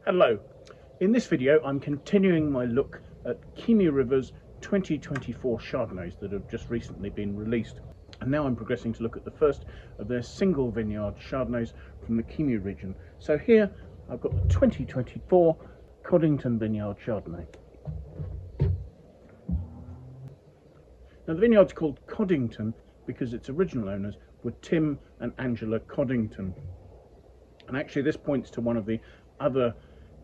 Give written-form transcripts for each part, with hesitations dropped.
Hello. In this video I'm continuing my look at Kumeu 2024 Chardonnays that have just recently been released, and now I'm progressing to look at the first of their single vineyard Chardonnays from the Kumeu region. So here I've got the 2024 Coddington Vineyard Chardonnay. Now the vineyard's called Coddington because its original owners were Tim and Angela Coddington, and actually this points to one of the other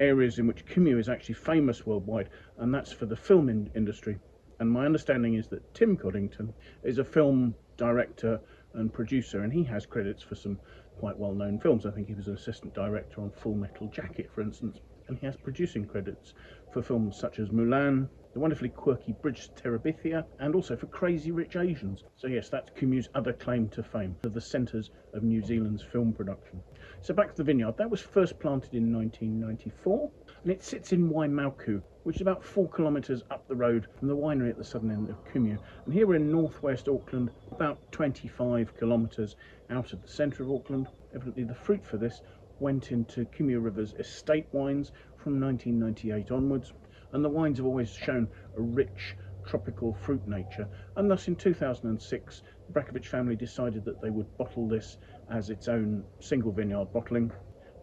areas in which Kumeu is actually famous worldwide, and that's for the film industry. And my understanding is that Tim Coddington is a film director and producer, and he has credits for some quite well-known films. I think he was an assistant director on Full Metal Jacket, for instance, and he has producing credits for films such as Mulan, the wonderfully quirky Bridge to Terabithia, and also for Crazy Rich Asians. So yes, that's Kumeu's other claim to fame, of the centres of New Zealand's film production. So back to the vineyard. That was first planted in 1994, and it sits in Waimaku, which is about 4 kilometres up the road from the winery at the southern end of Kumeu. And here we're in northwest Auckland, about 25 kilometres out of the centre of Auckland. Evidently the fruit for this went into Kumeu River's estate wines from 1998 onwards, and the wines have always shown a rich tropical fruit nature, and thus in 2006 the Brackovich family decided that they would bottle this as its own single vineyard bottling.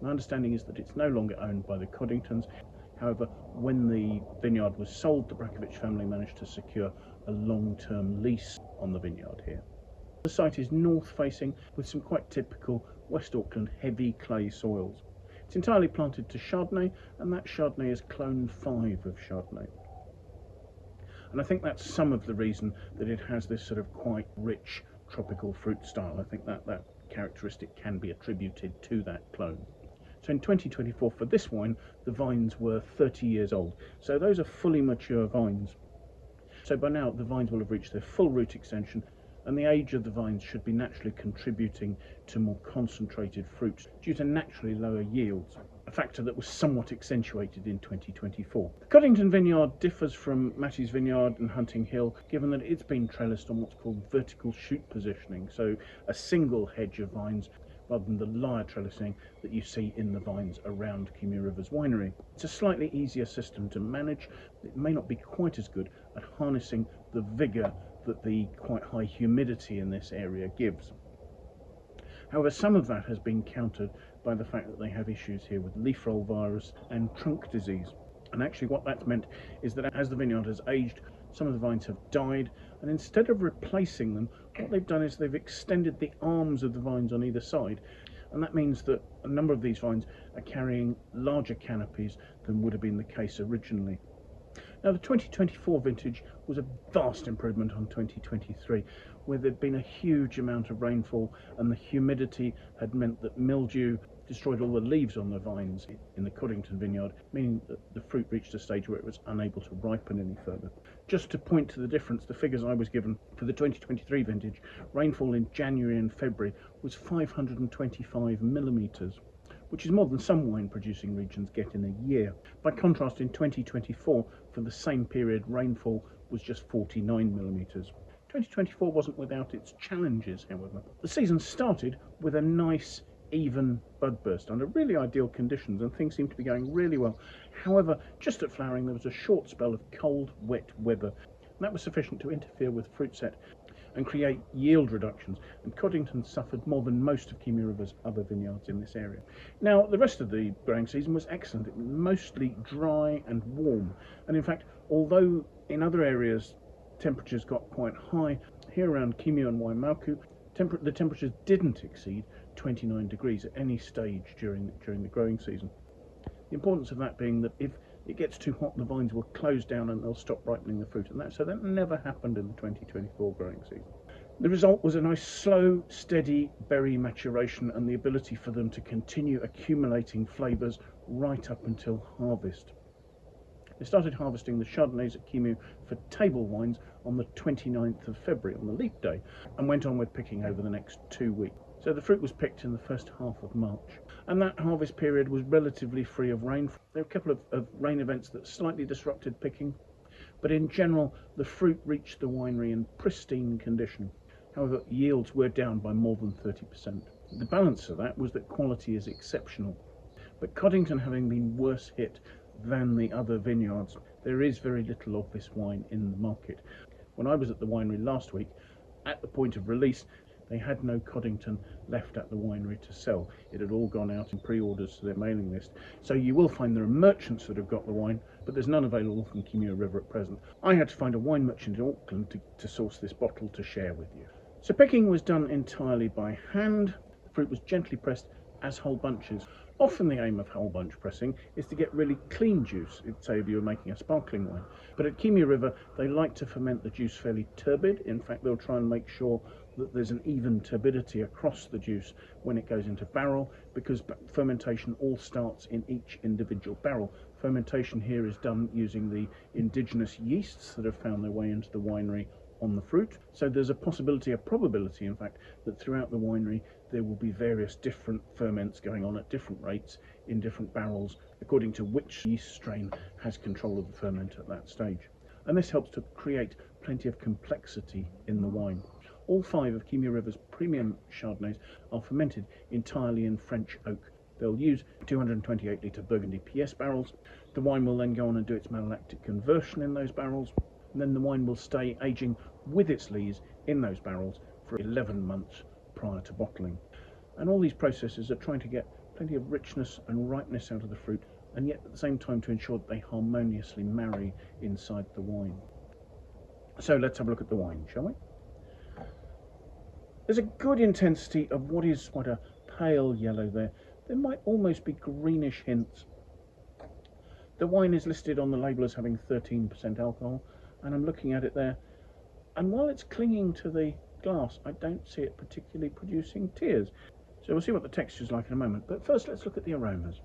My understanding is that it's no longer owned by the Coddingtons. However, when the vineyard was sold, the Brackovich family managed to secure a long-term lease on the vineyard here. The site is north-facing with some quite typical West Auckland heavy clay soils. It's entirely planted to Chardonnay, and that Chardonnay is clone 5 of Chardonnay. And I think that's some of the reason that it has this sort of quite rich tropical fruit style. I think that characteristic can be attributed to that clone. So in 2024 for this wine, the vines were 30 years old. So those are fully mature vines. So by now the vines will have reached their full root extension, and the age of the vines should be naturally contributing to more concentrated fruits due to naturally lower yields, a factor that was somewhat accentuated in 2024. The Coddington Vineyard differs from Matty's Vineyard and Hunting Hill, given that it's been trellised on what's called vertical shoot positioning, so a single hedge of vines rather than the lyre trellising that you see in the vines around Kumeu River's winery. It's a slightly easier system to manage. It may not be quite as good at harnessing the vigour that the quite high humidity in this area gives. However, some of that has been countered by the fact that they have issues here with leaf roll virus and trunk disease. And actually what that's meant is that as the vineyard has aged, some of the vines have died, and instead of replacing them, what they've done is they've extended the arms of the vines on either side, and that means that a number of these vines are carrying larger canopies than would have been the case originally. Now the 2024 vintage was a vast improvement on 2023, where there'd been a huge amount of rainfall and the humidity had meant that mildew destroyed all the leaves on the vines in the Coddington Vineyard, meaning that the fruit reached a stage where it was unable to ripen any further. Just to point to the difference, the figures I was given for the 2023 vintage, rainfall in January and February was 525 millimetres, which is more than some wine producing regions get in a year. By contrast, in 2024, for the same period, rainfall was just 49 millimetres. 2024 wasn't without its challenges, however. The season started with a nice even bud burst under really ideal conditions, and things seemed to be going really well. However, just at flowering there was a short spell of cold, wet weather, and that was sufficient to interfere with fruit set and create yield reductions, and Coddington suffered more than most of Kumeu River's other vineyards in this area. Now, the rest of the growing season was excellent. It was mostly dry and warm, and in fact, although in other areas temperatures got quite high, here around Kumeu and Waimaku, the temperatures didn't exceed 29 degrees at any stage during the growing season. The importance of that being that if it gets too hot, the vines will close down and they'll stop ripening the fruit, and so that never happened in the 2024 growing season. The result was a nice slow, steady berry maturation and the ability for them to continue accumulating flavours right up until harvest. They started harvesting the Chardonnays at Kumeu for table wines on the 29th of February, on the leap day, and went on with picking over the next 2 weeks. So the fruit was picked in the first half of March, and that harvest period was relatively free of rain. There were a couple of rain events that slightly disrupted picking, but in general the fruit reached the winery in pristine condition. However, yields were down by more than 30%. The balance of that was that quality is exceptional. But Coddington having been worse hit than the other vineyards, there is very little of this wine in the market. When I was at the winery last week, at the point of release, they had no Coddington left at the winery to sell. It had all gone out in pre-orders to their mailing list. So you will find there are merchants that have got the wine, but there's none available from Kumeu River at present. I had to find a wine merchant in Auckland to source this bottle to share with you. So picking was done entirely by hand. The fruit was gently pressed as whole bunches. Often the aim of whole bunch pressing is to get really clean juice, say if you were making a sparkling wine. But at Kumeu River, they like to ferment the juice fairly turbid. In fact, they'll try and make sure that there's an even turbidity across the juice when it goes into barrel, because fermentation all starts in each individual barrel. Fermentation here is done using the indigenous yeasts that have found their way into the winery on the fruit. So there's a probability in fact, that throughout the winery there will be various different ferments going on at different rates in different barrels according to which yeast strain has control of the ferment at that stage. And this helps to create plenty of complexity in the wine. All 5 of Kumeu River's premium Chardonnays are fermented entirely in French oak. They'll use 228 litre Burgundy PS barrels. The wine will then go on and do its malolactic conversion in those barrels, and then the wine will stay aging with its lees in those barrels for 11 months prior to bottling. And all these processes are trying to get plenty of richness and ripeness out of the fruit, and yet at the same time to ensure that they harmoniously marry inside the wine. So let's have a look at the wine, shall we? There's a good intensity of what is quite a pale yellow there. There might almost be greenish hints. The wine is listed on the label as having 13% alcohol, and I'm looking at it there, and while it's clinging to the glass, I don't see it particularly producing tears. So we'll see what the texture's like in a moment, but first let's look at the aromas.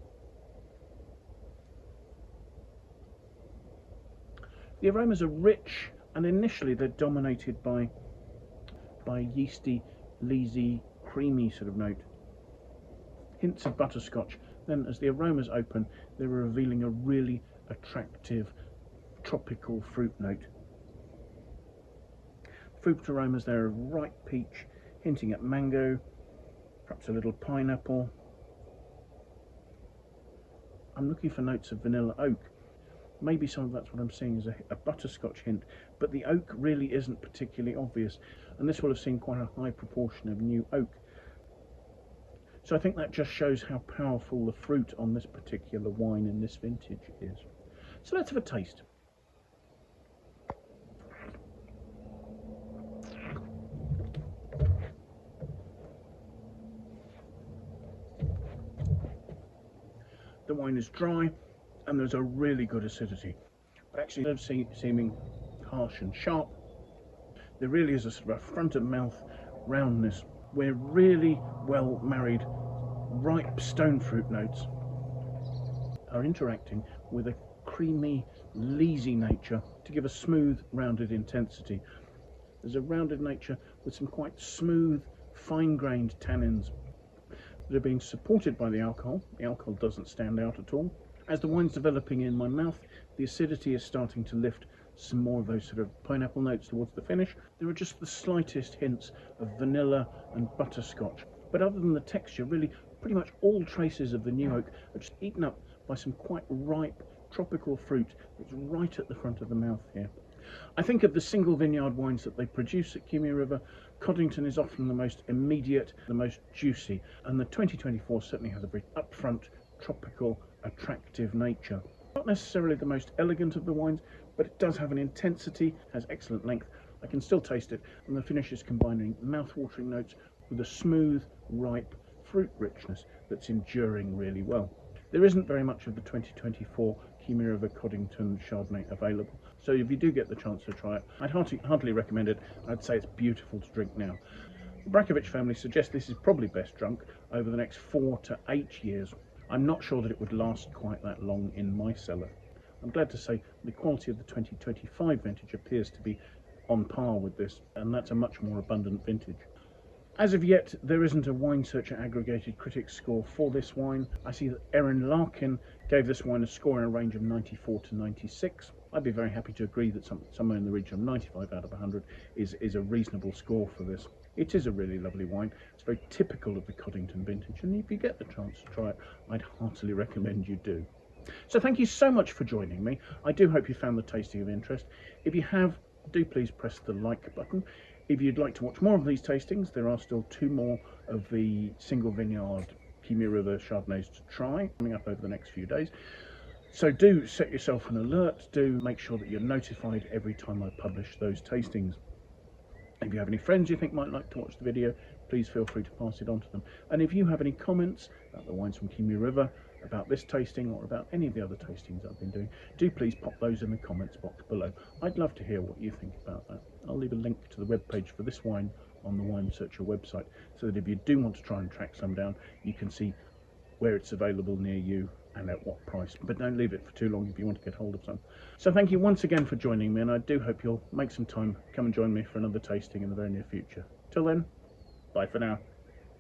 The aromas are rich, and initially they're dominated by yeasty, leesy, creamy sort of note. Hints of butterscotch. Then as the aromas open, they're revealing a really attractive tropical fruit note. Fruit aromas there of ripe peach, hinting at mango, perhaps a little pineapple. I'm looking for notes of vanilla oak. Maybe some of that's what I'm seeing is a butterscotch hint, but the oak really isn't particularly obvious, and this will have seen quite a high proportion of new oak. So I think that just shows how powerful the fruit on this particular wine in this vintage is. So let's have a taste. The wine is dry, and there's a really good acidity. But actually, instead of seeming harsh and sharp, there really is a sort of a front of mouth roundness where really well married ripe stone fruit notes are interacting with a creamy, leesy nature to give a smooth, rounded intensity. There's a rounded nature with some quite smooth, fine-grained tannins that are being supported by the alcohol. The alcohol doesn't stand out at all. As the wine's developing in my mouth, the acidity is starting to lift some more of those sort of pineapple notes towards the finish. There are just the slightest hints of vanilla and butterscotch. But other than the texture, really pretty much all traces of the new oak are just eaten up by some quite ripe tropical fruit that's right at the front of the mouth here. I think of the single vineyard wines that they produce at Kumeu River, Coddington is often the most immediate, the most juicy, and the 2024 certainly has a very upfront, tropical, attractive nature. Not necessarily the most elegant of the wines, but it does have an intensity, has excellent length. I can still taste it, and the finish is combining mouth-watering notes with a smooth, ripe fruit richness that's enduring really well. There isn't very much of the 2024 Kumeu River Coddington Chardonnay available, so if you do get the chance to try it, I'd heartily recommend it. I'd say it's beautiful to drink now. The Brackovich family suggests this is probably best drunk over the next 4 to 8 years. I'm not sure that it would last quite that long in my cellar. I'm glad to say the quality of the 2025 vintage appears to be on par with this, and that's a much more abundant vintage. As of yet, there isn't a Wine Searcher aggregated critics score for this wine. I see that Erin Larkin gave this wine a score in a range of 94 to 96. I'd be very happy to agree that somewhere in the region of 95 out of 100 is a reasonable score for this. It is a really lovely wine. It's very typical of the Coddington vintage, and if you get the chance to try it, I'd heartily recommend you do. So thank you so much for joining me. I do hope you found the tasting of interest. If you have, do please press the like button. If you'd like to watch more of these tastings, there are still 2 more of the single vineyard Kumeu River Chardonnays to try coming up over the next few days. So do set yourself an alert. Do make sure that you're notified every time I publish those tastings. If you have any friends you think might like to watch the video, please feel free to pass it on to them. And if you have any comments about the wines from Kumeu River, about this tasting, or about any of the other tastings I've been doing, do please pop those in the comments box below. I'd love to hear what you think about that. I'll leave a link to the webpage for this wine on the Wine Searcher website, so that if you do want to try and track some down, you can see where it's available near you and at what price. But don't leave it for too long if you want to get hold of some. So thank you once again for joining me, and I do hope you'll make some time, come and join me for another tasting in the very near future. Till then, bye for now.